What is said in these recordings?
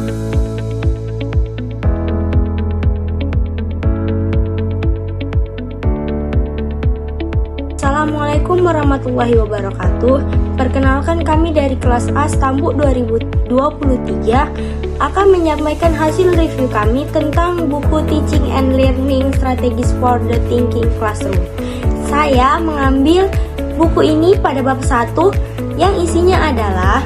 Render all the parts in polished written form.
Assalamualaikum warahmatullahi wabarakatuh. Perkenalkan, kami dari kelas A Stambuk 2023 akan menyampaikan hasil review kami tentang buku Teaching and Learning Strategies for the Thinking Classroom. Saya mengambil buku ini pada bab 1 yang isinya adalah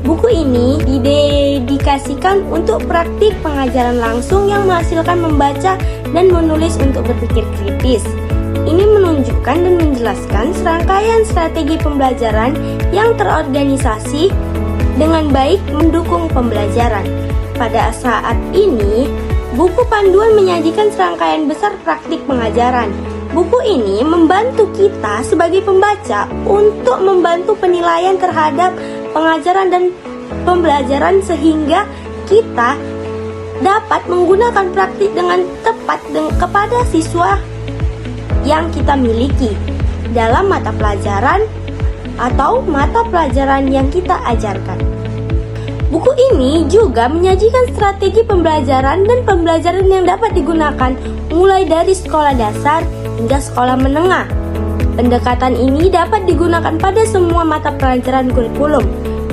buku ini didedikasikan untuk praktik pengajaran langsung yang menghasilkan membaca dan menulis untuk berpikir kritis. Ini menunjukkan dan menjelaskan serangkaian strategi pembelajaran yang terorganisasi dengan baik mendukung pembelajaran. Pada saat ini, buku panduan menyajikan serangkaian besar praktik pengajaran. Buku ini membantu kita sebagai pembaca untuk membantu penilaian terhadap pengajaran dan pembelajaran sehingga kita dapat menggunakan praktik dengan tepat kepada siswa yang kita miliki dalam mata pelajaran atau mata pelajaran yang kita ajarkan. Buku ini juga menyajikan strategi pembelajaran dan pembelajaran yang dapat digunakan mulai dari sekolah dasar hingga sekolah menengah. Pendekatan ini dapat digunakan pada semua mata pelajaran kurikulum,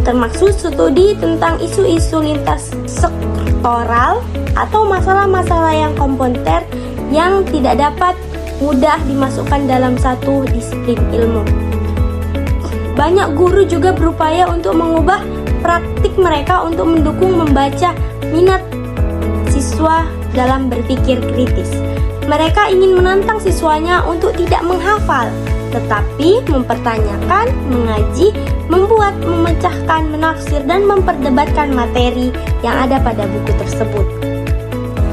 termasuk studi tentang isu-isu lintas sektoral atau masalah-masalah yang komplementer yang tidak dapat mudah dimasukkan dalam satu disiplin ilmu. Banyak guru juga berupaya untuk mengubah praktik mereka untuk mendukung membaca minat siswa dalam berpikir kritis. Mereka ingin menantang siswanya untuk tidak menghafal, tetapi mempertanyakan, mengaji, membuat, memecahkan, menafsir, dan memperdebatkan materi yang ada pada buku tersebut.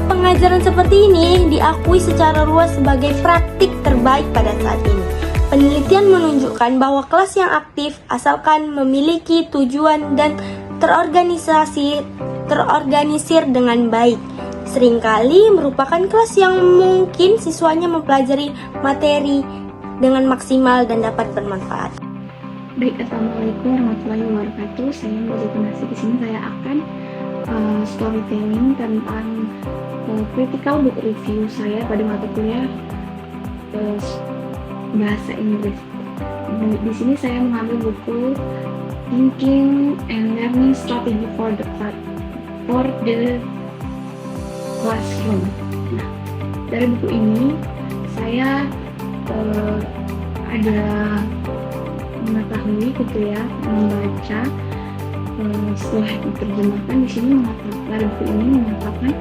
Pengajaran seperti ini diakui secara luas sebagai praktik terbaik pada saat ini. Penelitian menunjukkan bahwa kelas yang aktif asalkan memiliki tujuan dan terorganisir dengan baik, seringkali merupakan kelas yang mungkin siswanya mempelajari materi dengan maksimal dan dapat bermanfaat. Baik, assalamualaikum warahmatullahi wabarakatuh. Saya Mbak Nasi. Di sini saya akan storytelling tentang critical book review saya pada mata kuliah bahasa Inggris. Di sini saya mengambil buku Thinking and Learning Strategy for the Classroom. Nah, dari buku ini saya ada mengetahui gitu ya, membaca setelah diterjemahkan. Di sini mengatakan, buku ini mengatakan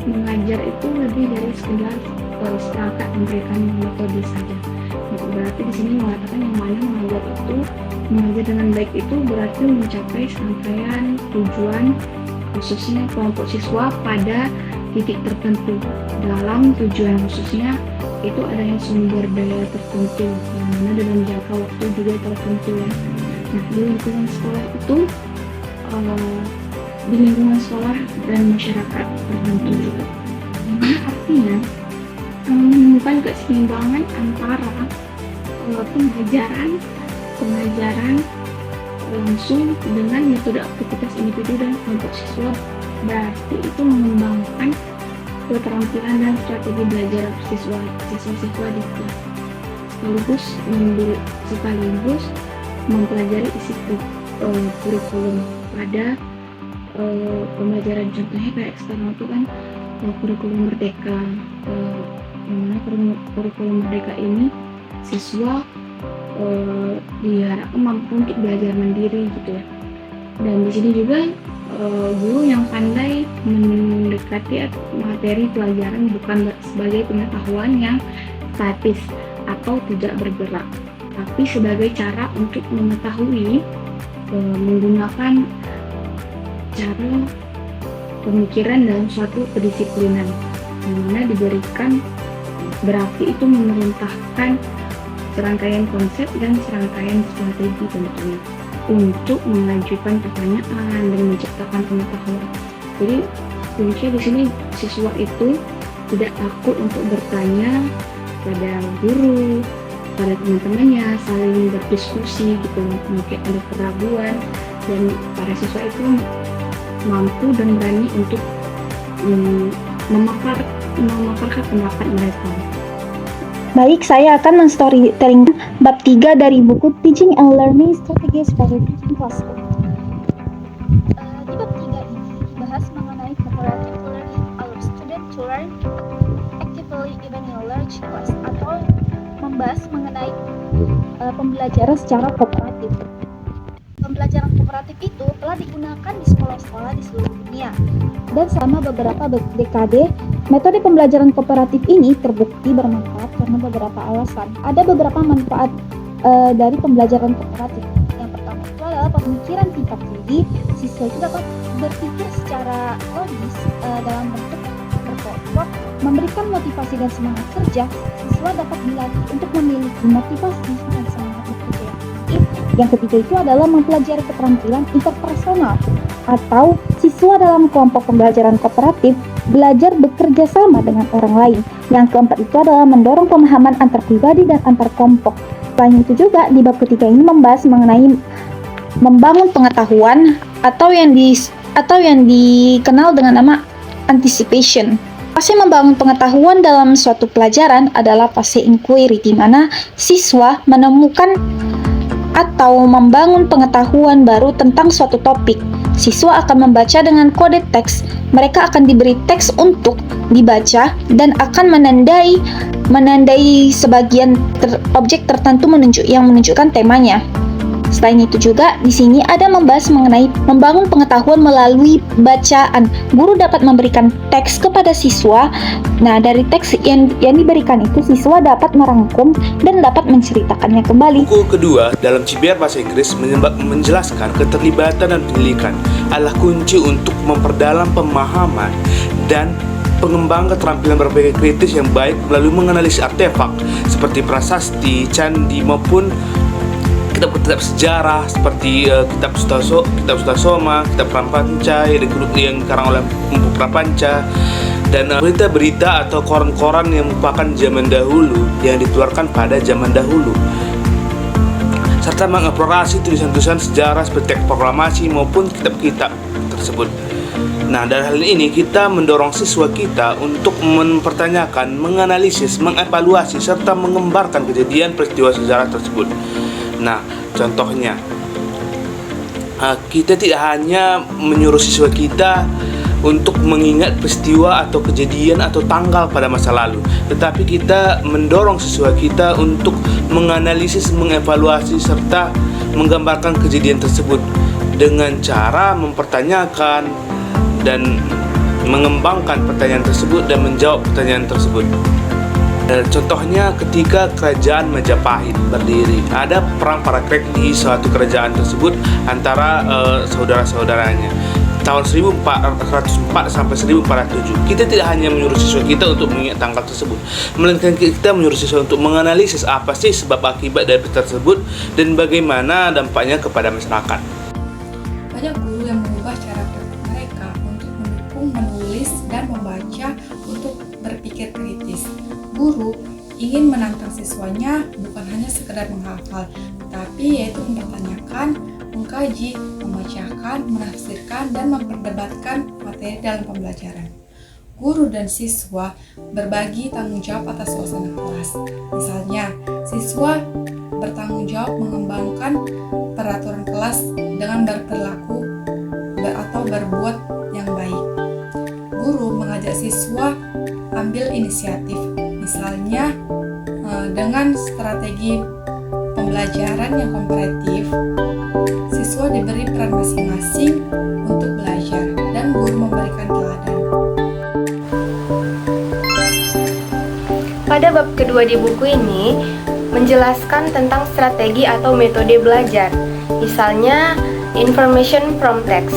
mengajar itu lebih dari sekedar seperangkat memberikan metode saja. Berarti di sini mengatakan yang mana mengajar dengan baik itu berarti mencapai serangkaian tujuan, khususnya kelompok siswa pada titik tertentu. Dalam tujuan khususnya itu ada yang sumber daya tertentu, yang mana dalam jangka waktu juga tertentu ya. Nah, di lingkungan sekolah itu di lingkungan sekolah dan masyarakat tertentu juga. Artinya menemukan keseimbangan antara pengajaran langsung dengan metode aktivitas individu dan kelompok siswa. Berarti itu mengembangkan keterampilan dan strategi belajar siswa-siswa di kelas, sekaligus mempelajari isi kurikulum pada pembelajaran. Contohnya kayak eksternal itu kan kurikulum merdeka. Kurikulum merdeka ini siswa diharapkan mampu untuk belajar mandiri gitu ya. Dan di sini juga guru yang pandai mendekati materi pelajaran bukan sebagai pengetahuan yang statis atau tidak bergerak, tapi sebagai cara untuk mengetahui, menggunakan cara pemikiran dalam suatu kedisiplinan yang mana diberikan, berarti itu memerintahkan serangkaian konsep dan serangkaian strategi tentunya untuk mengajukan pertanyaan dan menciptakan pengetahuan. Jadi kuncinya di sini siswa itu tidak takut untuk bertanya pada guru, pada teman-temannya, saling berdiskusi gitu. Mungkin ada keraguan dan para siswa itu mampu dan berani untuk memaparkan pendapat mereka. Baik, saya akan men-storytelling bab 3 dari buku Teaching and Learning Strategies for Teaching Classroom. Di bab 3 ini dibahas mengenai cooperative learning allow student to learn actively even in a large class, atau membahas mengenai pembelajaran secara kooperatif. Pembelajaran kooperatif itu telah digunakan di sekolah-sekolah di seluruh dunia. Dan selama beberapa dekade, metode pembelajaran kooperatif ini terbukti bermanfaat karena beberapa alasan. Ada beberapa manfaat dari pembelajaran kooperatif. Yang pertama itu adalah pemikiran tingkat tinggi. Siswa itu dapat berpikir secara logis dalam bentuk berkelompok, memberikan motivasi dan semangat kerja. Siswa dapat dilatih untuk memiliki motivasi dan semangat bekerja. Yang ketiga itu adalah mempelajari keterampilan interpersonal, atau siswa dalam kelompok pembelajaran kooperatif belajar bekerja sama dengan orang lain. Yang keempat itu adalah mendorong pemahaman antar pribadi dan antar kelompok. Selain itu juga di bab ketiga ini membahas mengenai membangun pengetahuan atau yang dikenal dengan nama anticipation. Fase membangun pengetahuan dalam suatu pelajaran adalah fase inquiry, di mana siswa menemukan atau membangun pengetahuan baru tentang suatu topik. Siswa akan membaca dengan kode teks. Mereka akan diberi teks untuk dibaca dan akan menandai sebagian objek tertentu yang menunjukkan temanya. Selain itu juga di sini ada membahas mengenai membangun pengetahuan melalui bacaan. Guru dapat memberikan teks kepada siswa. Nah, dari teks yang diberikan itu siswa dapat merangkum dan dapat menceritakannya kembali. Buku kedua dalam CBR Bahasa Inggris menjelaskan keterlibatan dan pendidikan adalah kunci untuk memperdalam pemahaman dan pengembangan keterampilan berpikir kritis yang baik melalui menganalisis artefak seperti prasasti, candi maupun kitab-kitab sejarah seperti kitab Sutasoma, kitab Prapanca yang dikarang oleh Empu Prapanca, dan berita-berita atau koran-koran yang merupakan zaman dahulu yang dikeluarkan pada zaman dahulu, serta mengeksplorasi tulisan-tulisan sejarah seperti teks proklamasi maupun kitab-kitab tersebut. Nah, dari hal ini kita mendorong siswa kita untuk mempertanyakan, menganalisis, mengevaluasi, serta mengembarkan kejadian peristiwa sejarah tersebut. Nah, contohnya, kita tidak hanya menyuruh siswa kita untuk mengingat peristiwa atau kejadian atau tanggal pada masa lalu, tetapi kita mendorong siswa kita untuk menganalisis, mengevaluasi, serta menggambarkan kejadian tersebut dengan cara mempertanyakan dan mengembangkan pertanyaan tersebut dan menjawab pertanyaan tersebut. Contohnya ketika kerajaan Majapahit berdiri, ada perang parakrek di suatu kerajaan tersebut antara saudara-saudaranya tahun 1404 sampai 1407. Kita tidak hanya menyuruh siswa kita untuk mengingat tanggal tersebut, melainkan kita menyuruh siswa untuk menganalisis apa sih sebab akibat dari peristiwa tersebut dan bagaimana dampaknya kepada masyarakat. Banyak guru yang mengubah cara praktik mereka untuk mendukung menulis dan membaca untuk berpikir kritis. Guru ingin menantang siswanya bukan hanya sekedar menghafal, tapi yaitu mempertanyakan, mengkaji, memecahkan, menafsirkan, dan memperdebatkan materi dalam pembelajaran. Guru dan siswa berbagi tanggung jawab atas suasana kelas. Misalnya, siswa bertanggung jawab mengembangkan peraturan kelas dengan berperilaku atau berbuat yang baik. Guru mengajak siswa ambil inisiatif. Misalnya dengan strategi pembelajaran yang komparatif, siswa diberi peran masing-masing untuk belajar dan guru memberikan teladan. Pada bab kedua di buku ini menjelaskan tentang strategi atau metode belajar. Misalnya information from text.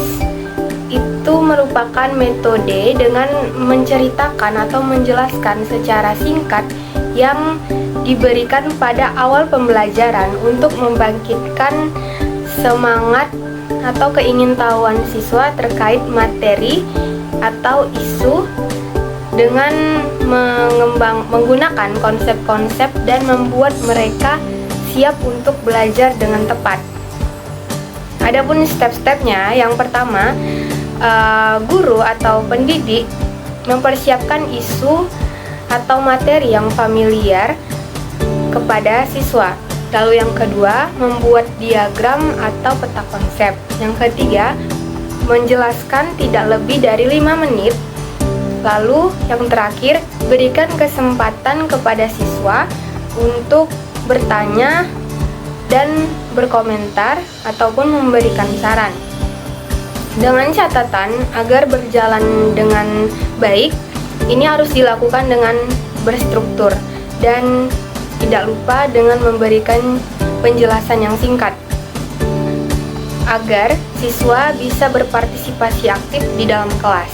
Itu merupakan metode dengan menceritakan atau menjelaskan secara singkat yang diberikan pada awal pembelajaran untuk membangkitkan semangat atau keingintahuan siswa terkait materi atau isu dengan menggunakan konsep-konsep dan membuat mereka siap untuk belajar dengan tepat. Adapun step-stepnya, yang pertama, guru atau pendidik mempersiapkan isu atau materi yang familiar kepada siswa. Lalu yang kedua, membuat diagram atau peta konsep. Yang ketiga, menjelaskan tidak lebih dari 5 menit. Lalu yang terakhir, berikan kesempatan kepada siswa untuk bertanya dan berkomentar ataupun memberikan saran. Dengan catatan agar berjalan dengan baik, ini harus dilakukan dengan berstruktur dan tidak lupa dengan memberikan penjelasan yang singkat agar siswa bisa berpartisipasi aktif di dalam kelas.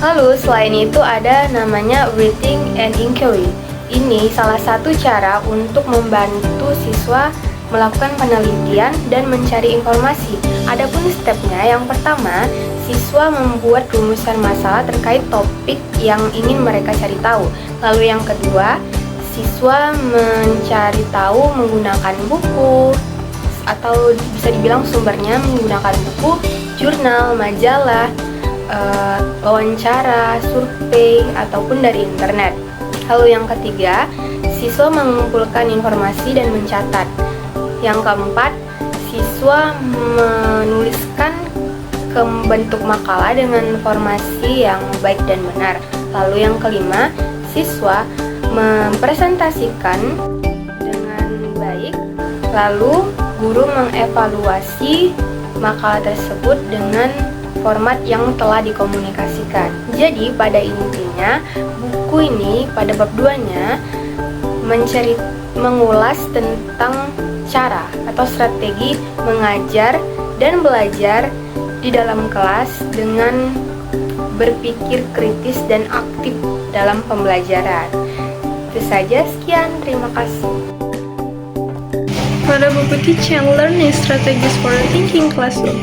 Lalu selain itu ada namanya reading and inquiry. Ini salah satu cara untuk membantu siswa melakukan penelitian dan mencari informasi. Adapun stepnya, yang pertama, siswa membuat rumusan masalah terkait topik yang ingin mereka cari tahu. Lalu yang kedua, siswa mencari tahu menggunakan buku atau bisa dibilang sumbernya menggunakan buku, jurnal, majalah, wawancara, survei, ataupun dari internet. Lalu yang ketiga, siswa mengumpulkan informasi dan mencatat. Yang keempat, siswa menuliskan ke bentuk makalah dengan informasi yang baik dan benar. Lalu yang kelima, siswa mempresentasikan dengan baik. Lalu guru mengevaluasi makalah tersebut dengan format yang telah dikomunikasikan. Jadi pada intinya, buku ini pada bab 2-nya mengulas tentang cara atau strategi mengajar dan belajar di dalam kelas dengan berpikir kritis dan aktif dalam pembelajaran. Itu saja, sekian, terima kasih. Pada buku Teaching and Learning Strategies for a Thinking Classroom,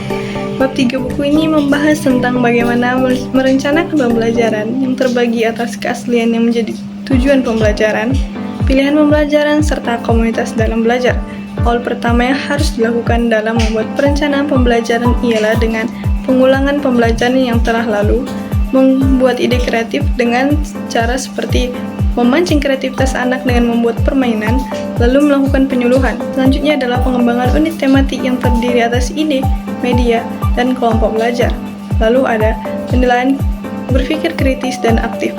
bab 3 buku ini membahas tentang bagaimana merencanakan pembelajaran yang terbagi atas keaslian yang menjadi tujuan pembelajaran, pilihan pembelajaran, serta komunitas dalam belajar. Hal pertama yang harus dilakukan dalam membuat perencanaan pembelajaran ialah dengan pengulangan pembelajaran yang telah lalu, membuat ide kreatif dengan cara seperti memancing kreativitas anak dengan membuat permainan, lalu melakukan penyuluhan. Selanjutnya adalah pengembangan unit tematik yang terdiri atas ide, media, dan kelompok belajar. Lalu ada penilaian berpikir kritis dan aktif.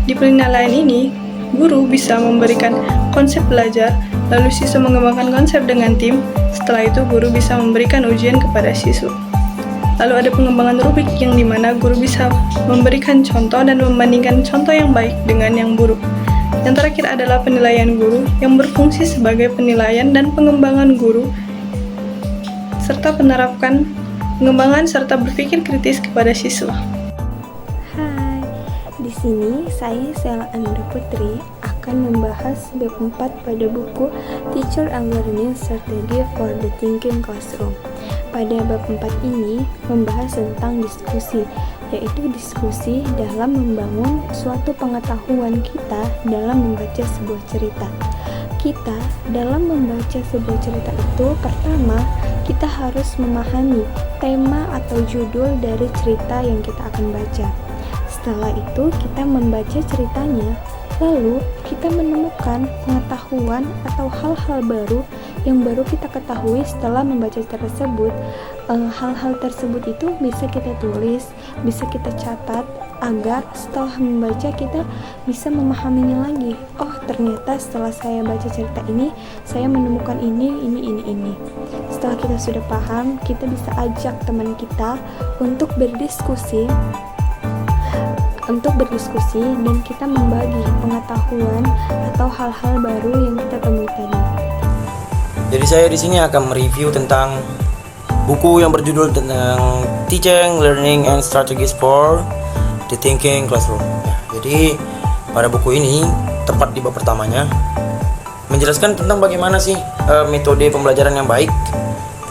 Di penilaian ini, guru bisa memberikan konsep belajar, lalu siswa mengembangkan konsep dengan tim. Setelah itu, guru bisa memberikan ujian kepada siswa. Lalu ada pengembangan rubrik yang dimana guru bisa memberikan contoh dan membandingkan contoh yang baik dengan yang buruk. Yang terakhir adalah penilaian guru yang berfungsi sebagai penilaian dan pengembangan guru serta penerapan pengembangan serta berpikir kritis kepada siswa. Hai, di sini saya Sela Andra Putri akan membahas bab 4 pada buku Teacher and Learning Strategy for the Thinking Classroom. Pada bab 4 ini membahas tentang diskusi, yaitu diskusi dalam membangun suatu pengetahuan kita dalam membaca sebuah cerita. Kita dalam membaca sebuah cerita itu, pertama kita harus memahami tema atau judul dari cerita yang kita akan baca. Setelah itu kita membaca ceritanya, lalu kita menemukan pengetahuan atau hal-hal baru yang baru kita ketahui setelah membaca tersebut. Hal-hal tersebut itu bisa kita tulis, bisa kita catat, agar setelah membaca kita bisa memahaminya lagi. Oh, ternyata setelah saya baca cerita ini, saya menemukan ini. Setelah kita sudah paham, kita bisa ajak teman kita untuk berdiskusi dan kita membagi pengetahuan atau hal-hal baru yang kita temui tadi. Jadi saya di sini akan mereview tentang buku yang berjudul tentang Teaching, Learning, and Strategies for the Thinking Classroom. Jadi pada buku ini, tepat di bab pertamanya, menjelaskan tentang bagaimana sih metode pembelajaran yang baik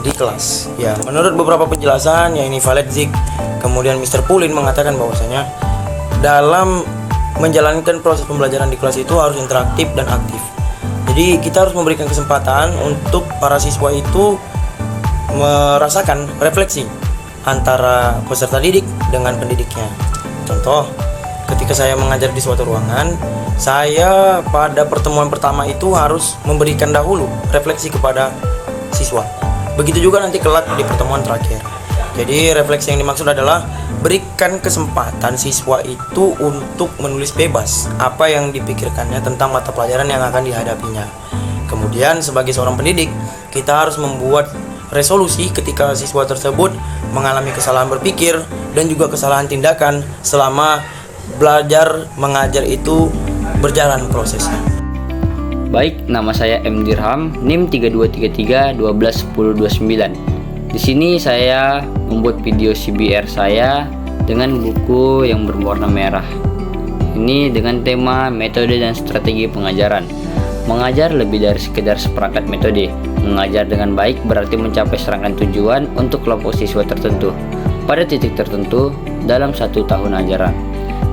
di kelas. Ya, menurut beberapa penjelasan, yakni Valetzik, kemudian Mr. Pulin mengatakan bahwasanya dalam menjalankan proses pembelajaran di kelas itu harus interaktif dan aktif. Jadi kita harus memberikan kesempatan untuk para siswa itu merasakan refleksi antara peserta didik dengan pendidiknya. Contoh, ketika saya mengajar di suatu ruangan, saya pada pertemuan pertama itu harus memberikan dahulu refleksi kepada siswa. Begitu juga nanti kelak di pertemuan terakhir. Jadi refleksi yang dimaksud adalah berikan kesempatan siswa itu untuk menulis bebas apa yang dipikirkannya tentang mata pelajaran yang akan dihadapinya. Kemudian sebagai seorang pendidik, kita harus membuat resolusi ketika siswa tersebut mengalami kesalahan berpikir dan juga kesalahan tindakan selama belajar mengajar itu berjalan prosesnya. Baik, nama saya M. Dirham, NIM 3233121029. Di sini saya membuat video CBR saya dengan buku yang berwarna merah. Ini dengan tema metode dan strategi pengajaran. Mengajar lebih dari sekedar seperangkat metode. Mengajar dengan baik berarti mencapai serangkaian tujuan untuk kelompok siswa tertentu pada titik tertentu dalam 1 tahun ajaran,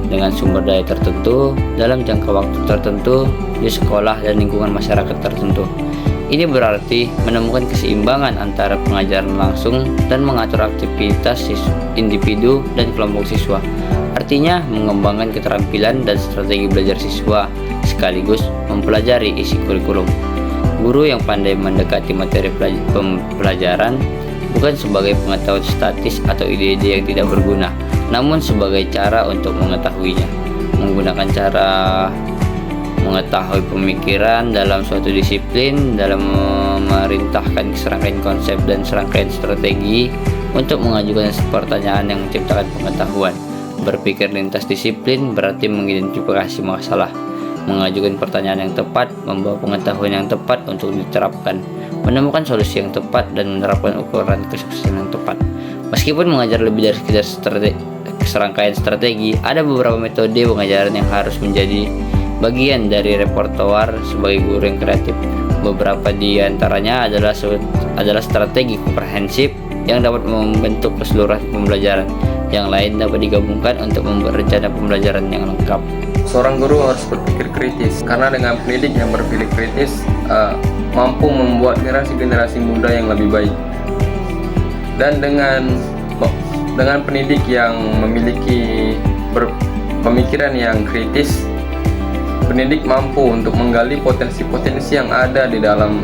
dengan sumber daya tertentu dalam jangka waktu tertentu di sekolah dan lingkungan masyarakat tertentu. Ini berarti menemukan keseimbangan antara pengajaran langsung dan mengatur aktivitas individu dan kelompok siswa. Artinya mengembangkan keterampilan dan strategi belajar siswa sekaligus mempelajari isi kurikulum. Guru yang pandai mendekati materi pembelajaran bukan sebagai pengetahuan statis atau ide-ide yang tidak berguna, namun sebagai cara untuk mengetahuinya. Menggunakan cara mengetahui pemikiran dalam suatu disiplin, dalam memerintahkan serangkaian konsep dan serangkaian strategi untuk mengajukan pertanyaan yang menciptakan pengetahuan. Berpikir lintas disiplin berarti mengidentifikasi masalah, mengajukan pertanyaan yang tepat, membawa pengetahuan yang tepat untuk diterapkan, menemukan solusi yang tepat, dan menerapkan ukuran kesuksesan yang tepat. Meskipun mengajar lebih dari sekedar serangkaian strategi, ada beberapa metode pengajaran yang harus menjadi bagian dari repertoar sebagai guru yang kreatif. Beberapa di antaranya adalah strategi komprehensif yang dapat membentuk keseluruhan pembelajaran. Yang lain dapat digabungkan untuk membuat rencana pembelajaran yang lengkap. Seorang guru harus berpikir kritis, karena dengan pendidik yang berpikir kritis mampu membuat generasi-generasi muda yang lebih baik. Dan dengan pendidik yang memiliki pemikiran yang kritis, pendidik mampu untuk menggali potensi-potensi yang ada di dalam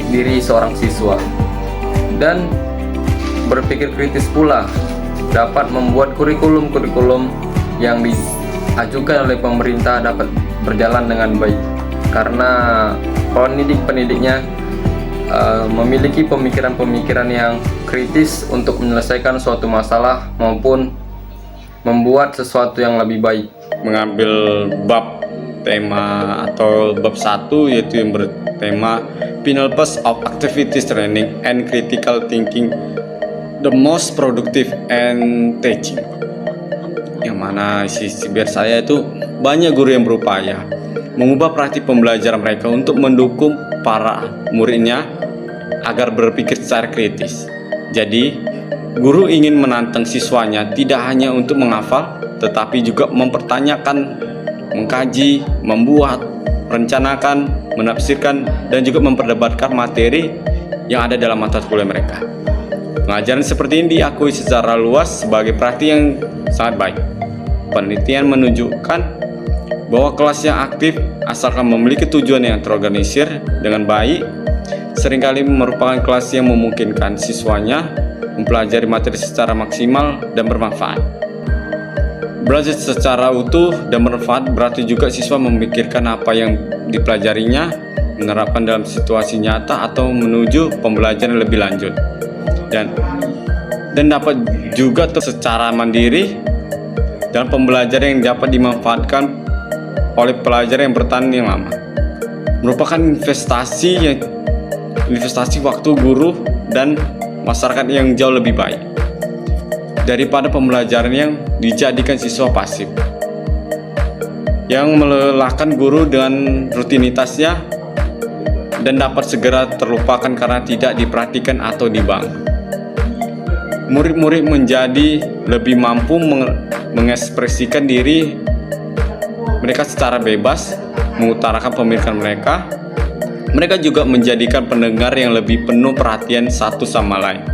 diri seorang siswa. Dan berpikir kritis pula dapat membuat kurikulum-kurikulum yang diajukan oleh pemerintah dapat berjalan dengan baik, karena pendidik-pendidiknya memiliki pemikiran-pemikiran yang kritis untuk menyelesaikan suatu masalah maupun membuat sesuatu yang lebih baik. Mengambil bab tema atau bab 1 yaitu yang bertema Final Phase of Activities Training and Critical Thinking, the most productive and teaching. Yang mana isi biar saya itu banyak guru yang berupaya mengubah praktik pembelajaran mereka untuk mendukung para muridnya agar berpikir secara kritis. Jadi, guru ingin menantang siswanya tidak hanya untuk menghafal, tetapi juga mempertanyakan, mengkaji, membuat, merencanakan, menafsirkan, dan juga memperdebatkan materi yang ada dalam mata kuliah mereka. Pengajaran seperti ini diakui secara luas sebagai praktik yang sangat baik. Penelitian menunjukkan bahwa kelas yang aktif asalkan memiliki tujuan yang terorganisir dengan baik seringkali merupakan kelas yang memungkinkan siswanya mempelajari materi secara maksimal dan bermanfaat. Belajar secara utuh dan bermanfaat berarti juga siswa memikirkan apa yang dipelajarinya, menerapkan dalam situasi nyata atau menuju pembelajaran lebih lanjut. Dan dapat juga secara mandiri dalam pembelajaran yang dapat dimanfaatkan oleh pelajar yang bertahan yang lama. Merupakan investasi waktu guru dan masyarakat yang jauh lebih baik daripada pembelajaran yang dijadikan siswa pasif yang melelahkan guru dengan rutinitasnya dan dapat segera terlupakan karena tidak diperhatikan atau dibangun. Murid-murid menjadi lebih mampu mengekspresikan diri mereka secara bebas, mengutarakan pemikiran mereka. Mereka juga menjadikan pendengar yang lebih penuh perhatian satu sama lain.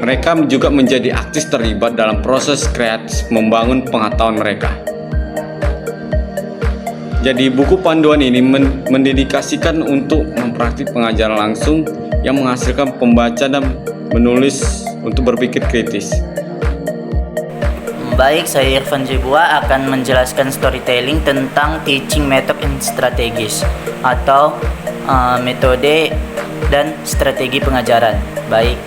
mereka juga menjadi aktif terlibat dalam proses kreatif membangun pengetahuan mereka. Jadi buku panduan ini mendedikasikan untuk mempraktik pengajaran langsung yang menghasilkan pembaca dan menulis untuk berpikir kritis. Baik, saya Irfan Jibua akan menjelaskan storytelling tentang teaching method and strategies atau metode dan strategi pengajaran. Baik,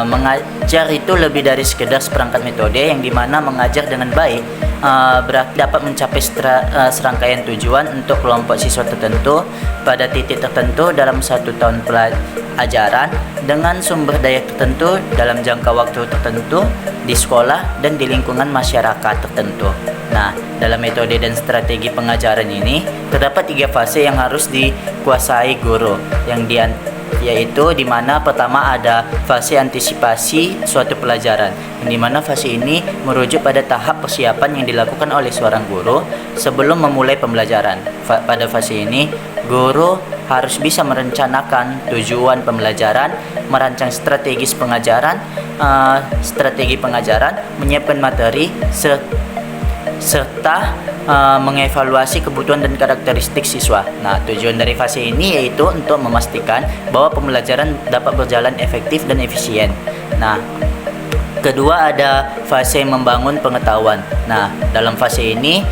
mengajar itu lebih dari sekedar seperangkat metode yang dimana mengajar dengan baik dapat mencapai serangkaian tujuan untuk kelompok siswa tertentu pada titik tertentu dalam 1 tahun pelajaran dengan sumber daya tertentu dalam jangka waktu tertentu di sekolah dan di lingkungan masyarakat tertentu. Nah, dalam metode dan strategi pengajaran ini terdapat 3 fase yang harus dikuasai guru, yaitu di mana pertama ada fase antisipasi suatu pelajaran, yang dimana fase ini merujuk pada tahap persiapan yang dilakukan oleh seorang guru sebelum memulai pembelajaran. Pada fase ini, guru harus bisa merencanakan tujuan pembelajaran, merancang strategi pengajaran, menyiapkan materi, serta mengevaluasi kebutuhan dan karakteristik siswa. Nah, tujuan dari fase ini yaitu untuk memastikan bahwa pembelajaran dapat berjalan efektif dan efisien. Nah, kedua ada fase membangun pengetahuan. Nah, dalam fase ini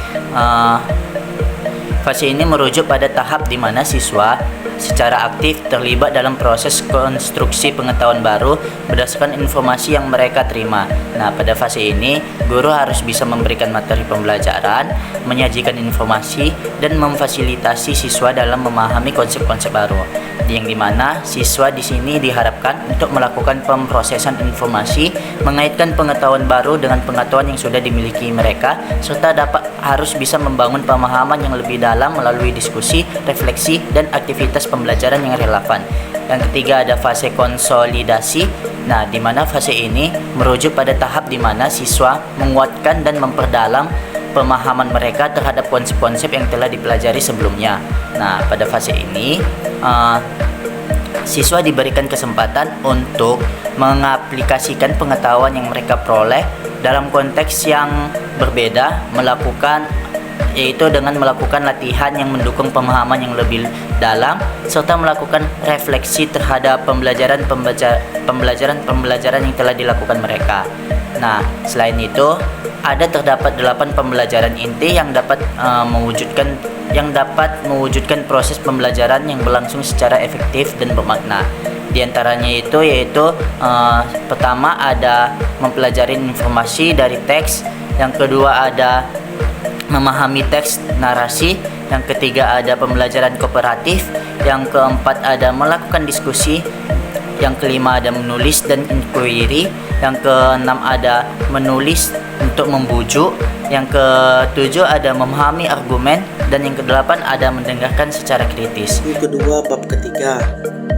merujuk pada tahap di mana siswa secara aktif terlibat dalam proses konstruksi pengetahuan baru berdasarkan informasi yang mereka terima. Nah, pada fase ini, guru harus bisa memberikan materi pembelajaran, menyajikan informasi, dan memfasilitasi siswa dalam memahami konsep-konsep baru. Yang dimana siswa di sini diharapkan untuk melakukan pemrosesan informasi, mengaitkan pengetahuan baru dengan pengetahuan yang sudah dimiliki mereka, serta harus bisa membangun pemahaman yang lebih dalam melalui diskusi, refleksi, dan aktivitas pembelajaran yang relevan. Yang ketiga ada fase konsolidasi. Nah, di mana fase ini merujuk pada tahap di mana siswa menguatkan dan memperdalam pemahaman mereka terhadap konsep-konsep yang telah dipelajari sebelumnya. Nah, pada fase ini siswa diberikan kesempatan untuk mengaplikasikan pengetahuan yang mereka peroleh dalam konteks yang berbeda, yaitu dengan melakukan latihan yang mendukung pemahaman yang lebih dalam serta melakukan refleksi terhadap pembelajaran yang telah dilakukan mereka. Nah, selain itu terdapat 8 pembelajaran inti yang dapat mewujudkan proses pembelajaran yang berlangsung secara efektif dan bermakna. Di antaranya yaitu pertama ada mempelajari informasi dari teks, yang kedua ada memahami teks narasi, yang ketiga ada pembelajaran kooperatif, yang keempat ada melakukan diskusi, yang kelima ada menulis dan inquiry, yang keenam ada menulis untuk membujuk, yang ketujuh ada memahami argumen, dan yang kedelapan ada mendengarkan secara kritis. Kedua, bab ketiga.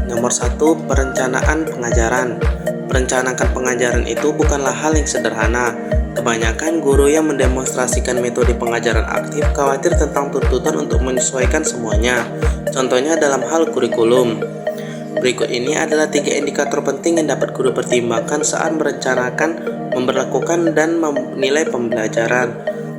Nomor 1, perencanaan pengajaran. Merencanakan pengajaran itu bukanlah hal yang sederhana. Kebanyakan guru yang mendemonstrasikan metode pengajaran aktif khawatir tentang tuntutan untuk menyesuaikan semuanya. Contohnya dalam hal kurikulum. Berikut ini adalah 3 indikator penting yang dapat guru pertimbangkan saat merencanakan, memberlakukan, dan menilai pembelajaran.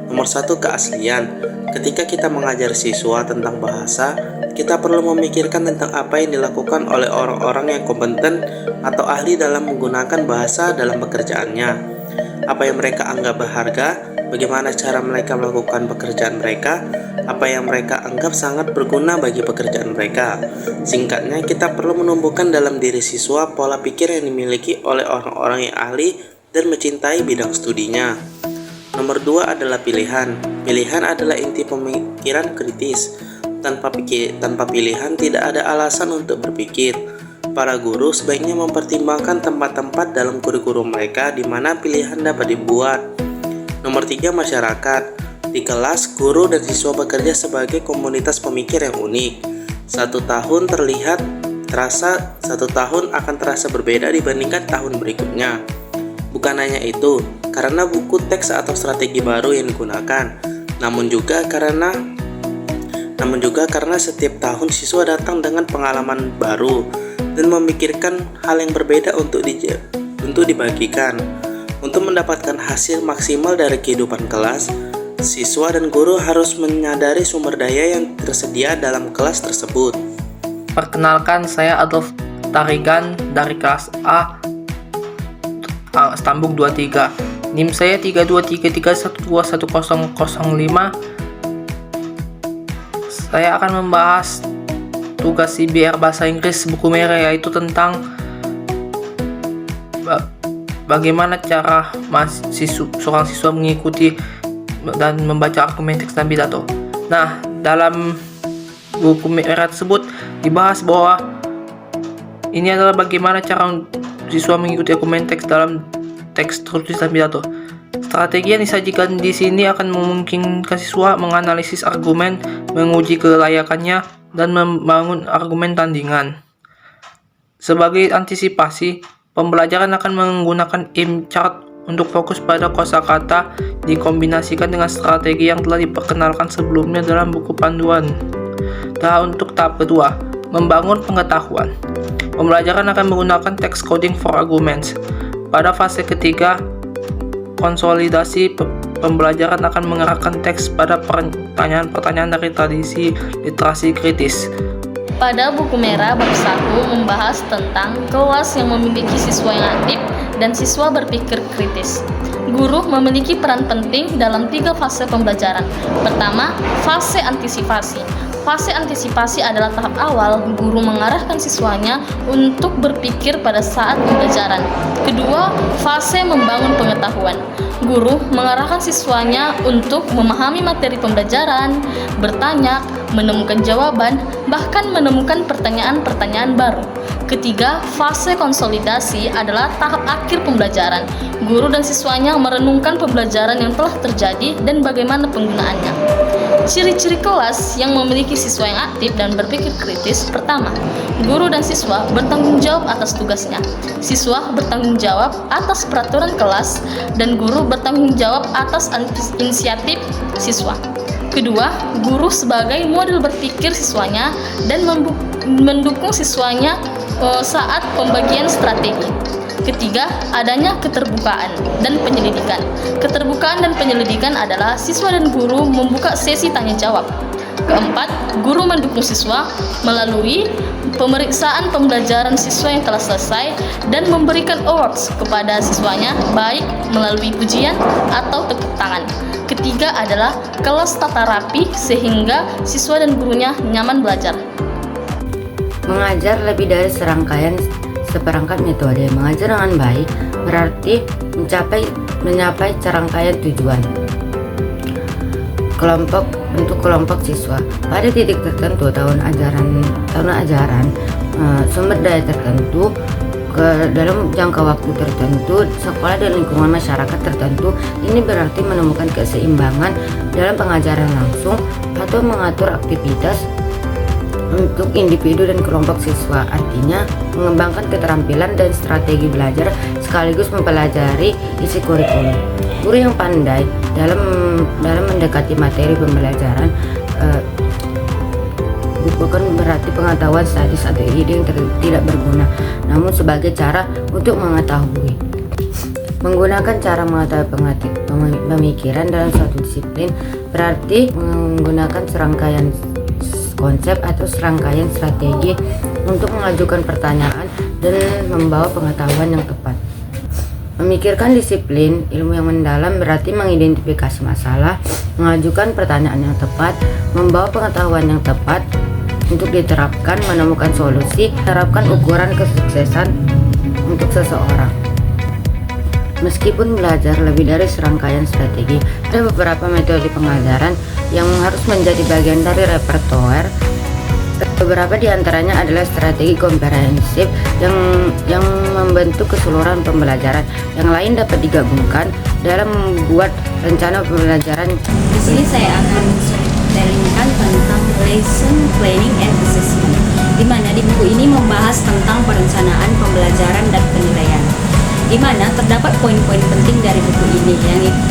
Nomor 1, keaslian. Ketika kita mengajar siswa tentang bahasa, kita perlu memikirkan tentang apa yang dilakukan oleh orang-orang yang kompeten atau ahli dalam menggunakan bahasa dalam pekerjaannya. Apa yang mereka anggap berharga, bagaimana cara mereka melakukan pekerjaan mereka, apa yang mereka anggap sangat berguna bagi pekerjaan mereka. Singkatnya, kita perlu menumbuhkan dalam diri siswa pola pikir yang dimiliki oleh orang-orang yang ahli dan mencintai bidang studinya. Nomor 2 adalah pilihan. Pilihan adalah inti pemikiran kritis. Tanpa pilihan tidak ada alasan untuk berpikir. Para guru sebaiknya mempertimbangkan tempat-tempat dalam kurikulum mereka di mana pilihan dapat dibuat. Nomor 3, masyarakat. Di kelas, guru dan siswa bekerja sebagai komunitas pemikir yang unik. 1 tahun akan terasa berbeda dibandingkan tahun berikutnya. Bukan hanya itu, karena buku teks atau strategi baru yang digunakan, namun juga karena setiap tahun siswa datang dengan pengalaman baru dan memikirkan hal yang berbeda untuk tertentu dibagikan. Untuk mendapatkan hasil maksimal dari kehidupan kelas, siswa dan guru harus menyadari sumber daya yang tersedia dalam kelas tersebut. Perkenalkan, saya Adolf Tarigan dari kelas A Stambuk 23. NIM saya 32331210005. Saya akan membahas tugas CBR Bahasa Inggris buku merah, yaitu tentang bagaimana cara seorang siswa mengikuti dan membaca argumen teks dan pidato. Nah, dalam buku merah tersebut dibahas bahwa ini adalah bagaimana cara siswa mengikuti argumen teks dalam teks tertulis dan pidato. Strategi yang disajikan di sini akan memungkinkan siswa menganalisis argumen, menguji kelayakannya, dan membangun argumen tandingan. Sebagai antisipasi, pembelajaran akan menggunakan aim chart untuk fokus pada kosakata dikombinasikan dengan strategi yang telah diperkenalkan sebelumnya dalam buku panduan. Dan untuk tahap kedua, membangun pengetahuan. Pembelajaran akan menggunakan text coding for arguments. Pada fase ketiga, konsolidasi pembelajaran akan mengarahkan teks pada pertanyaan-pertanyaan dari tradisi literasi kritis. Pada buku merah bab 1 membahas tentang kelas yang memiliki siswa yang aktif dan siswa berpikir kritis. Guru memiliki peran penting dalam 3 fase pembelajaran. Pertama, fase antisipasi. Fase antisipasi adalah tahap awal guru mengarahkan siswanya untuk berpikir pada saat pembelajaran. Kedua, fase membangun pengetahuan. Guru mengarahkan siswanya untuk memahami materi pembelajaran, bertanya, menemukan jawaban, bahkan menemukan pertanyaan-pertanyaan baru. Ketiga, fase konsolidasi adalah tahap akhir pembelajaran. Guru dan siswanya merenungkan pembelajaran yang telah terjadi dan bagaimana penggunaannya. Ciri-ciri kelas yang memiliki siswa yang aktif dan berpikir kritis. Pertama, guru dan siswa bertanggung jawab atas tugasnya. Siswa bertanggung jawab atas peraturan kelas dan guru bertanggung jawab atas inisiatif siswa. Kedua, guru sebagai model berpikir siswanya dan mendukung siswanya saat pembagian strategi. Ketiga, adanya keterbukaan dan penyelidikan. Keterbukaan dan penyelidikan adalah siswa dan guru membuka sesi tanya jawab. Keempat, guru mendukung siswa melalui pemeriksaan pembelajaran siswa yang telah selesai dan memberikan awards kepada siswanya, baik melalui pujian atau tepuk tangan. Ketiga adalah kelas tata rapi sehingga siswa dan gurunya nyaman belajar. Mengajar lebih dari seperangkat metode. Mengajar dengan baik berarti mencapai serangkaian tujuan. Untuk kelompok siswa pada titik tertentu tahun ajaran sumber daya tertentu dalam jangka waktu tertentu, sekolah dan lingkungan masyarakat tertentu. Ini berarti menemukan keseimbangan dalam pengajaran langsung atau mengatur aktivitas untuk individu dan kelompok siswa, artinya mengembangkan keterampilan dan strategi belajar sekaligus mempelajari isi kurikulum. Guru yang pandai dalam mendekati materi pembelajaran bukan berarti pengetahuan statis atau ide yang tidak berguna, namun sebagai cara untuk mengetahui. Menggunakan cara mengetahui pemikiran dalam suatu disiplin berarti menggunakan serangkaian konsep atau serangkaian strategi untuk mengajukan pertanyaan dan membawa pengetahuan yang tepat. Memikirkan disiplin ilmu yang mendalam berarti mengidentifikasi masalah, mengajukan pertanyaan yang tepat, membawa pengetahuan yang tepat untuk diterapkan, menemukan solusi, menerapkan ukuran kesuksesan untuk seseorang. Meskipun belajar lebih dari serangkaian strategi, ada beberapa metode pengajaran yang harus menjadi bagian dari repertoire. Beberapa di antaranya adalah strategi komprehensif yang membentuk keseluruhan pembelajaran. Yang lain dapat digabungkan dalam membuat rencana pembelajaran. Di sini saya akan menceritakan tentang lesson planning and assessment, di mana di buku ini membahas tentang perencanaan pembelajaran dan penilaian. di mana terdapat poin-poin penting dari buku ini.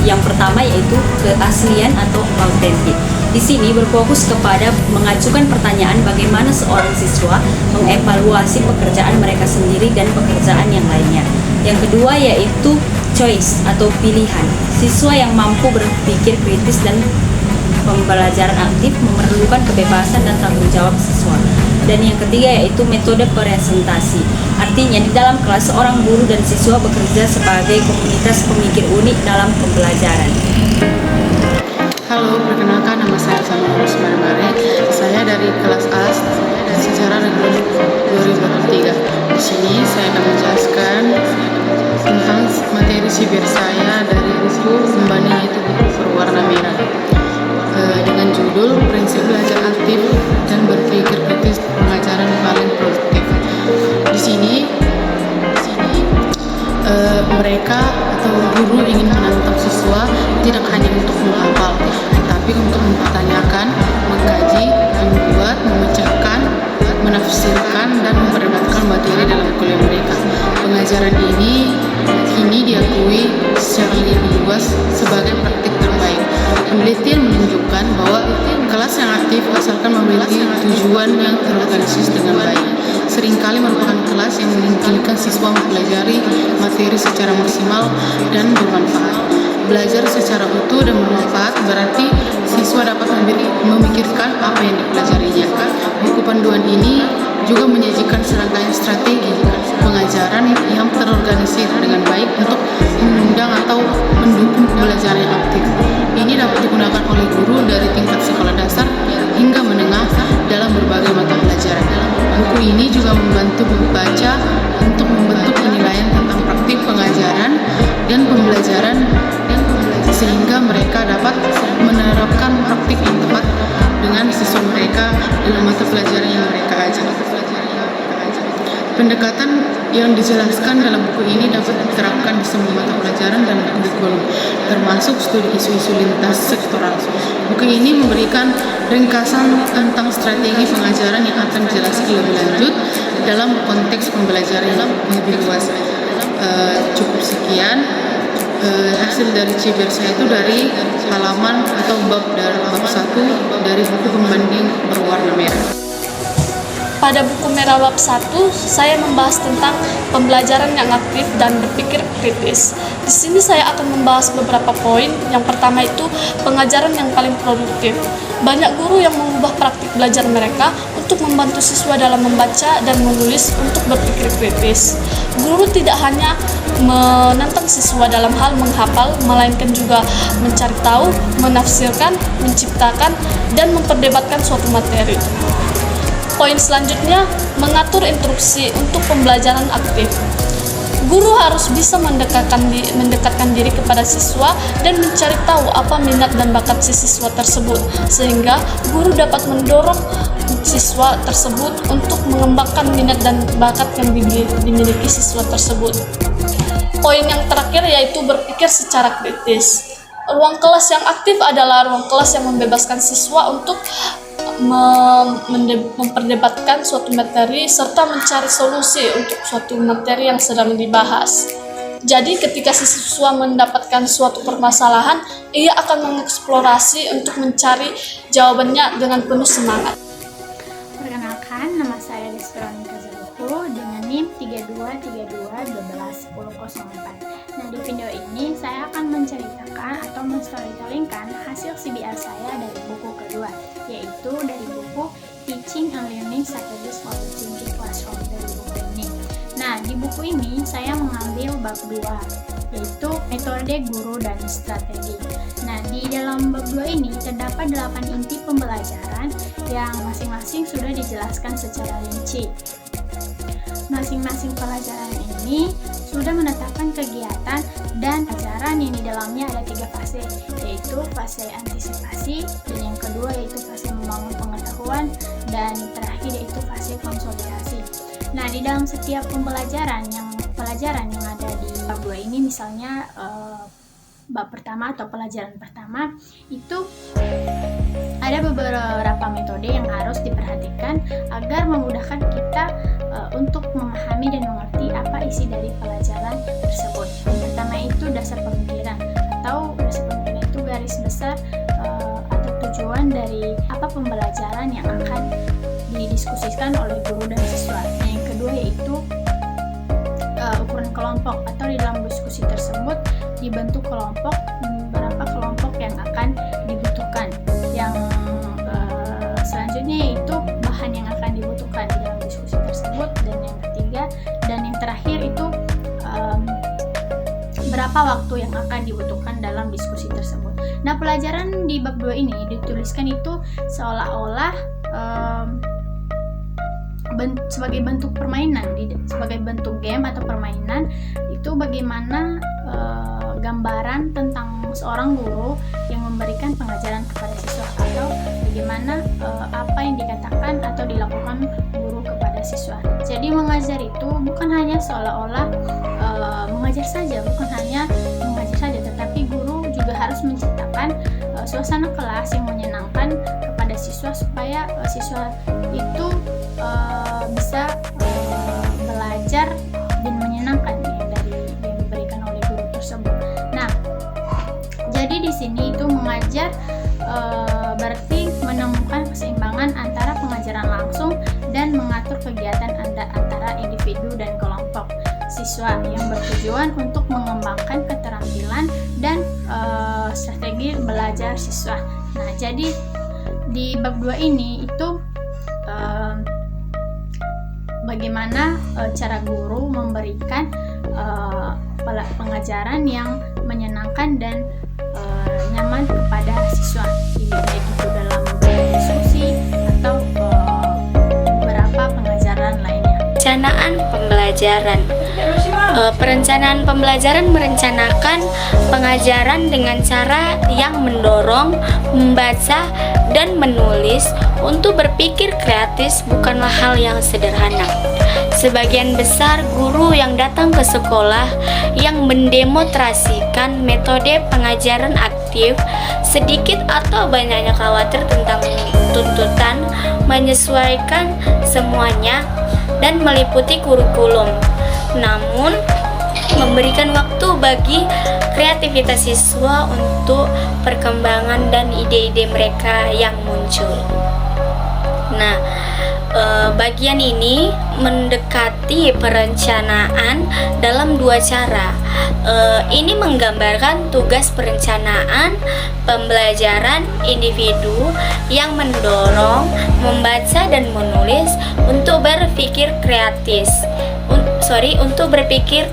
Yang pertama yaitu keaslian atau autentik. Di sini berfokus kepada mengajukan pertanyaan bagaimana seorang siswa mengevaluasi pekerjaan mereka sendiri dan pekerjaan yang lainnya. Yang kedua yaitu choice atau pilihan. Siswa yang mampu berpikir kritis dan pembelajaran aktif memerlukan kebebasan dan tanggung jawab siswa. Dan yang ketiga yaitu metode presentasi. Artinya di dalam kelas seorang guru dan siswa bekerja sebagai komunitas pemikir unik dalam pembelajaran. Halo, perkenalkan nama saya Salma Rosmar Mare. Saya dari kelas A sejarah reguler 2023. Di sini saya akan menjelaskan tentang materi CBR saya dari buku pembanding yaitu buku berwarna merah dengan judul Prinsip Belajar Aktif dan Berpikir Kritis Pengajaran Paling Produktif. Di sini mereka atau guru ingin menantang siswa tidak hanya untuk menghafal, tapi untuk mempertanyakan, mengkaji, membuat, memecahkan, menafsirkan, dan memperdebatkan materi dalam kuliah mereka. Pengajaran ini kini diakui secara lebih luas sebagai praktik terbaik. Penelitian menunjukkan bahwa kelas yang aktif asalkan memiliki tujuan yang terorganisir dengan baik seringkali merupakan kelas yang memungkinkan siswa mempelajari materi secara maksimal dan bermanfaat. Belajar secara utuh dan bermanfaat berarti siswa dapat memikirkan apa yang dipelajarinya. Buku panduan ini juga menyajikan serangkaian strategi pengajaran yang terorganisir dengan baik untuk menunjang atau mendukung pembelajaran yang aktif. Ini dapat digunakan oleh guru dari tingkat sekolah dasar hingga menengah dalam berbagai mata pelajaran. Buku ini juga membantu pembaca untuk membentuk penilaian tentang praktik pengajaran dan pembelajaran sehingga mereka dapat menerapkan praktik yang tepat dengan siswa mereka dalam mata pelajaran yang mereka ajar. Pendekatan yang dijelaskan dalam buku ini dapat diterapkan di semua mata pelajaran dan kurikulum, termasuk studi isu-isu lintas sektoral. Buku ini memberikan ringkasan tentang strategi pengajaran yang akan dijelaskan lebih lanjut dalam konteks pembelajaran yang lebih luas. Cukup sekian. Hasil dari CBR saya itu dari halaman atau bab 1 dari buku pembanding berwarna merah. Pada buku merah bab 1, saya membahas tentang pembelajaran yang aktif dan berpikir kritis. Di sini saya akan membahas beberapa poin. Yang pertama itu pengajaran yang paling produktif. Banyak guru yang mengubah praktik belajar mereka untuk membantu siswa dalam membaca dan menulis untuk berpikir kritis. Guru tidak hanya menantang siswa dalam hal menghafal, melainkan juga mencari tahu, menafsirkan, menciptakan, dan memperdebatkan suatu materi. Poin selanjutnya, mengatur instruksi untuk pembelajaran aktif. Guru harus bisa mendekatkan diri kepada siswa dan mencari tahu apa minat dan bakat si siswa tersebut, sehingga guru dapat mendorong siswa tersebut untuk mengembangkan minat dan bakat yang dimiliki siswa tersebut. Poin yang terakhir yaitu berpikir secara kritis. Ruang kelas yang aktif adalah ruang kelas yang membebaskan siswa untuk memperdebatkan suatu materi serta mencari solusi untuk suatu materi yang sedang dibahas. Jadi ketika siswa mendapatkan suatu permasalahan, ia akan mengeksplorasi untuk mencari jawabannya dengan penuh semangat. Perkenalkan, nama saya Veronica Zabuku dengan NIM 3232121004. Nah, di video ini saya akan menceritakan atau men-storytellingkan hasil CBR saya dari buku kedua, yaitu dari buku Teaching and Learning Strategies for the Thinking Classroom dari buku ini. Nah, di buku ini saya mengambil bab 2, yaitu metode guru dan strategi. Nah, di dalam bab 2 ini terdapat 8 inti pembelajaran yang masing-masing sudah dijelaskan secara rinci. Masing-masing pelajaran ini sudah menetapkan kegiatan dan ajaran yang di dalamnya ada 3 fase, yaitu fase antisipasi, dan yang kedua yaitu fase membangun pengetahuan, dan yang terakhir yaitu fase konsolidasi. Nah, di dalam setiap pelajaran yang ada di bab 2 ini, misalnya bab pertama atau pelajaran pertama itu ada beberapa metode yang harus diperhatikan agar memudahkan kita untuk memahami dan mengerti apa isi dari pelajaran tersebut. Yang pertama itu dasar pemikiran, atau dasar pemikiran itu garis besar atau tujuan dari apa pembelajaran yang akan didiskusikan oleh guru dan siswa. Yang kedua yaitu ukuran kelompok, atau di dalam diskusi tersebut dibentuk kelompok, beberapa kelompok yang akan dibutuhkan. Yang selanjutnya yaitu bahan yang akan dibutuhkan di dalam diskusi tersebut. Dan yang ketiga dan yang terakhir itu berapa waktu yang akan dibutuhkan dalam diskusi tersebut. Nah, pelajaran di bab 2 ini dituliskan itu seolah-olah sebagai bentuk permainan, sebagai bentuk game atau permainan. Itu bagaimana gambaran tentang seorang guru yang memberikan pengajaran kepada siswa, atau bagaimana apa yang dikatakan atau dilakukan guru kepada siswa. Jadi mengajar itu bukan hanya seolah-olah mengajar saja, tetapi guru juga harus menciptakan suasana kelas yang menyenangkan kepada siswa, supaya siswa itu bisa belajar dan menyenangkan yang diberikan oleh guru tersebut. Nah, jadi di sini itu mengajar berarti menemukan keseimbangan antara pengajaran langsung dan mengatur kegiatan antara individu dan kelompok siswa yang bertujuan untuk mengembangkan keterampilan dan strategi belajar siswa. Nah, jadi di bab 2 ini itu bagaimana cara guru memberikan pengajaran yang menyenangkan dan nyaman kepada siswa, baik itu dalam diskusi atau beberapa pengajaran lainnya. Perencanaan pembelajaran. Perencanaan pembelajaran merencanakan pengajaran dengan cara yang mendorong, membaca, dan menulis untuk berpikir kreatif bukanlah hal yang sederhana. Sebagian besar guru yang datang ke sekolah yang mendemonstrasikan metode pengajaran aktif sedikit atau banyaknya khawatir tentang tuntutan menyesuaikan semuanya dan meliputi kurikulum, namun memberikan waktu bagi kreativitas siswa untuk perkembangan dan ide-ide mereka yang muncul. Nah, bagian ini mendekati perencanaan dalam 2 cara. Ini menggambarkan tugas perencanaan pembelajaran individu yang mendorong membaca dan menulis untuk berpikir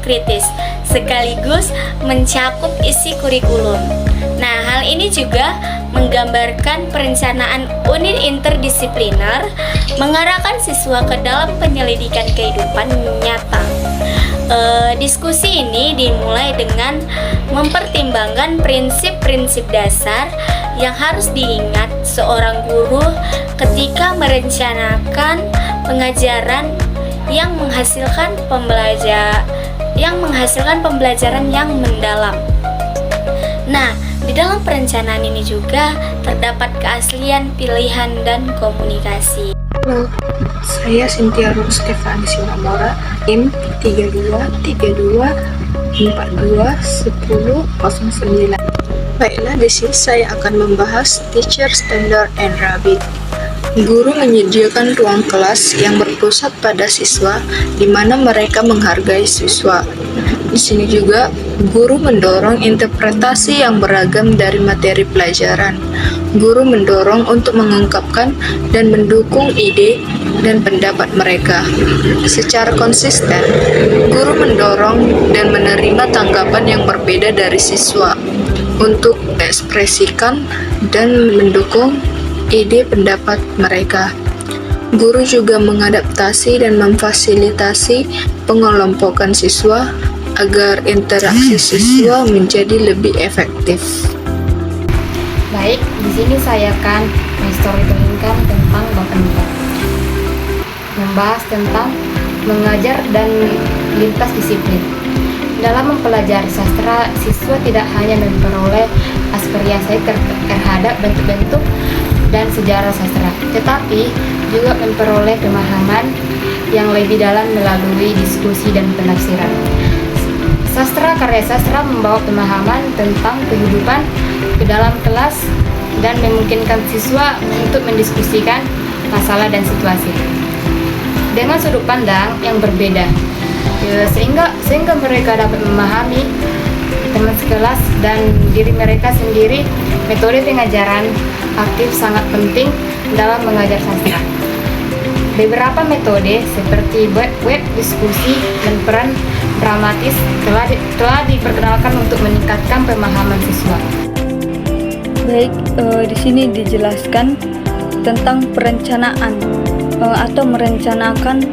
kritis sekaligus mencakup isi kurikulum. Nah, hal ini juga menggambarkan perencanaan unit interdisipliner mengarahkan siswa ke dalam penyelidikan kehidupan nyata. Diskusi ini dimulai dengan mempertimbangkan prinsip-prinsip dasar yang harus diingat seorang guru ketika merencanakan pengajaran yang menghasilkan pembelajaran yang mendalam. Nah, di dalam perencanaan ini juga terdapat keaslian pilihan dan komunikasi. Halo, saya Cynthia Rose Stefani Sinamora, NIM 3242421009. Baiklah, di sini saya akan membahas Teacher Standard and Rabbit. Guru menyediakan ruang kelas yang berpusat pada siswa, di mana mereka menghargai siswa. Di sini juga, guru mendorong interpretasi yang beragam dari materi pelajaran. Guru mendorong untuk mengungkapkan dan mendukung ide dan pendapat mereka. Secara konsisten, guru mendorong dan menerima tanggapan yang berbeda dari siswa untuk mengekspresikan dan mendukung ide pendapat mereka. Guru juga mengadaptasi dan memfasilitasi pengelompokan siswa agar interaksi siswa menjadi lebih efektif. Baik, di sini saya akan men-storytellingkan tentang bab 4. Membahas tentang mengajar dan lintas disiplin. Dalam mempelajari sastra, siswa tidak hanya memperoleh aspirasi terhadap bentuk-bentuk dan sejarah sastra, tetapi juga memperoleh pemahaman yang lebih dalam melalui diskusi dan penafsiran. Karya sastra membawa pemahaman tentang kehidupan ke dalam kelas dan memungkinkan siswa untuk mendiskusikan masalah dan situasi dengan sudut pandang yang berbeda, sehingga mereka dapat memahami teman sekelas dan diri mereka sendiri. Metode pengajaran aktif sangat penting dalam mengajar sastra. Beberapa metode seperti web diskusi dan peran dramatis telah diperkenalkan untuk meningkatkan pemahaman siswa. Baik, di sini dijelaskan tentang perencanaan atau merencanakan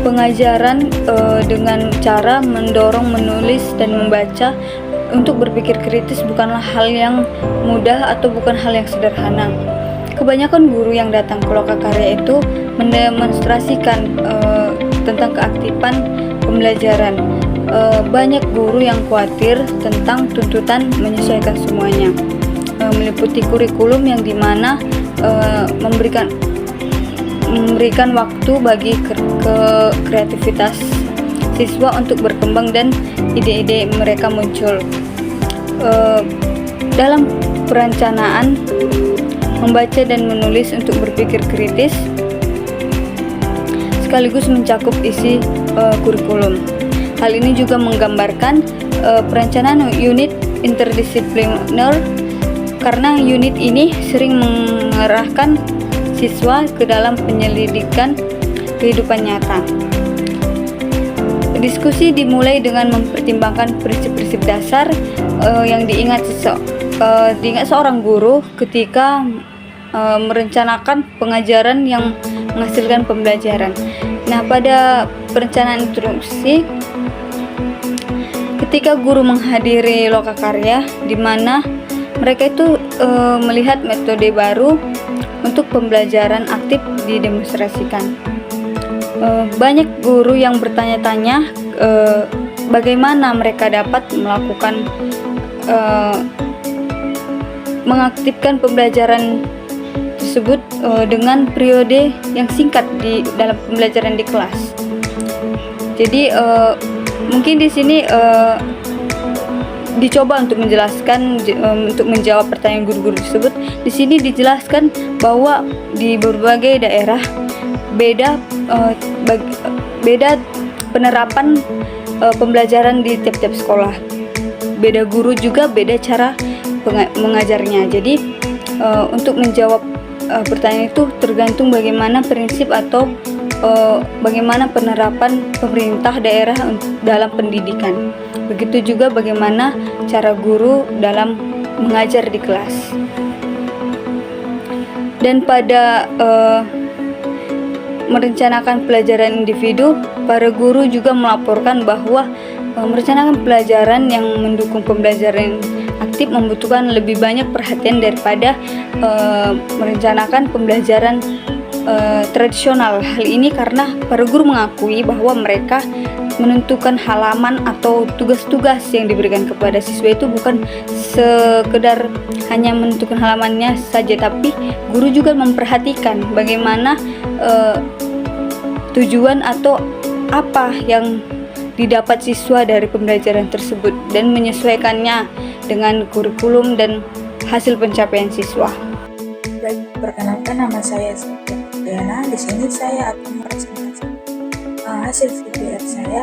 pengajaran dengan cara mendorong menulis dan membaca. Untuk berpikir kritis bukanlah hal yang mudah atau bukan hal yang sederhana. Kebanyakan guru yang datang ke Lokakarya itu mendemonstrasikan tentang keaktifan pembelajaran. Banyak guru yang khawatir tentang tuntutan menyesuaikan semuanya, meliputi kurikulum yang dimana memberikan waktu bagi kreativitas siswa untuk berkembang dan ide-ide mereka muncul. Dalam perencanaan membaca dan menulis untuk berpikir kritis sekaligus mencakup isi kurikulum. Hal ini juga menggambarkan perencanaan unit interdisipliner, karena unit ini sering mengarahkan siswa ke dalam penyelidikan kehidupan nyata. Diskusi dimulai dengan mempertimbangkan prinsip-prinsip dasar yang diingat seorang guru ketika merencanakan pengajaran yang menghasilkan pembelajaran. Nah, pada perencanaan instruksi, ketika guru menghadiri Lokakarya, di mana mereka itu melihat metode baru untuk pembelajaran aktif didemonstrasikan. Banyak guru yang bertanya-tanya bagaimana mereka dapat melakukan mengaktifkan pembelajaran tersebut dengan periode yang singkat di dalam pembelajaran di kelas. Jadi mungkin di sini dicoba untuk menjelaskan untuk menjawab pertanyaan guru-guru tersebut. Di sini dijelaskan bahwa di berbagai daerah beda penerapan pembelajaran di tiap-tiap sekolah. Beda guru juga beda cara mengajarnya. Jadi untuk menjawab pertanyaan itu tergantung bagaimana prinsip atau bagaimana penerapan pemerintah daerah dalam pendidikan. Begitu juga bagaimana cara guru dalam mengajar di kelas. Dan pada merencanakan pelajaran individu, para guru juga melaporkan bahwa merencanakan pelajaran yang mendukung pembelajaran aktif membutuhkan lebih banyak perhatian daripada merencanakan pembelajaran tradisional. Hal ini karena para guru mengakui bahwa mereka menentukan halaman atau tugas-tugas yang diberikan kepada siswa itu bukan sekedar hanya menentukan halamannya saja, tapi guru juga memperhatikan bagaimana tujuan atau apa yang didapat siswa dari pembelajaran tersebut dan menyesuaikannya dengan kurikulum dan hasil pencapaian siswa. Baik, perkenalkan nama saya Diana. Di sini saya akan presentasi hasil CPR saya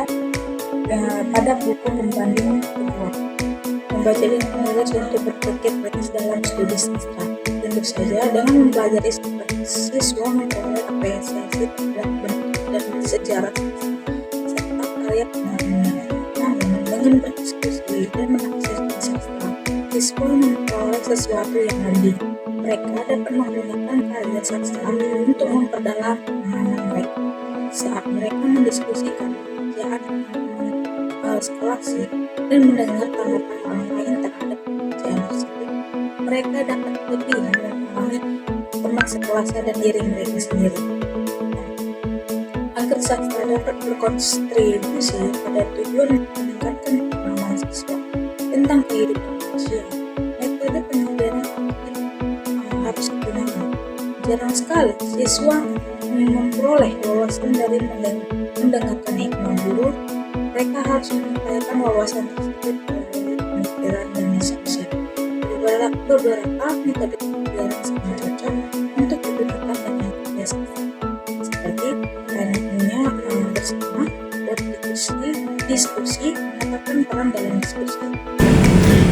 pada buku pembanding kedua. Membaca dan menulis untuk berpikir kritis dalam studi sastra. Tentu saja dengan mempelajari siswa memperoleh apresiasi terhadap bentuk dan sejarah serta karya pengarangnya. Namun dengan berdiskusi dan menafsirkan sastra, siswa memperoleh sesuatu yang lebih. Mereka dapat menggunakan karya sastra untuk memperdalam pemahaman mereka. Saat mereka mendiskusikan pekerjaan skolastik dan mendengar tanggapan orang lain terhadap pekerjaan tersebut, mereka dapat lebih memahami teman sekelasnya dan diri mereka sendiri. Agar sastra dapat berkontribusi pada tujuan meningkatkan pemahaman siswa tentang kehidupan manusia, metode pengajaran harus digunakan. Jarang sekali siswa memperoleh wawasan dari mendengarkan hikmah guru, mereka harus mengupayakan wawasan tersebut melalui pemikiran dan diskusi. Beberapa metode pembelajaran sangat cocok untuk digunakan dengan kebiasaan, seperti tekniknya bersama, diskusi, menetapkan peran dalam diskusi.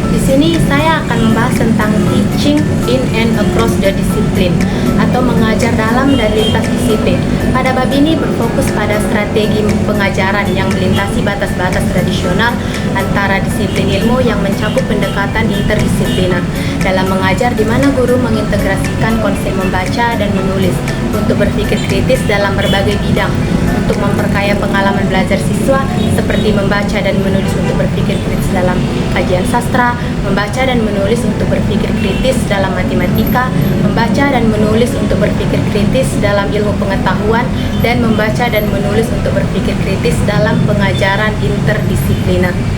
Di sini saya akan membahas tentang teaching in and across the discipline atau mengajar dalam dan lintas disiplin. Pada bab ini berfokus pada strategi pengajaran yang melintasi batas-batas tradisional antara disiplin ilmu yang mencakup pendekatan interdisipliner. Dalam mengajar di mana guru mengintegrasikan konsep membaca dan menulis untuk berpikir kritis dalam berbagai bidang, untuk memperkaya pengalaman belajar siswa seperti membaca dan menulis untuk berpikir kritis dalam kajian sastra, membaca dan menulis untuk berpikir kritis dalam matematika, membaca dan menulis untuk berpikir kritis dalam ilmu pengetahuan, dan membaca dan menulis untuk berpikir kritis dalam pengajaran interdisipliner.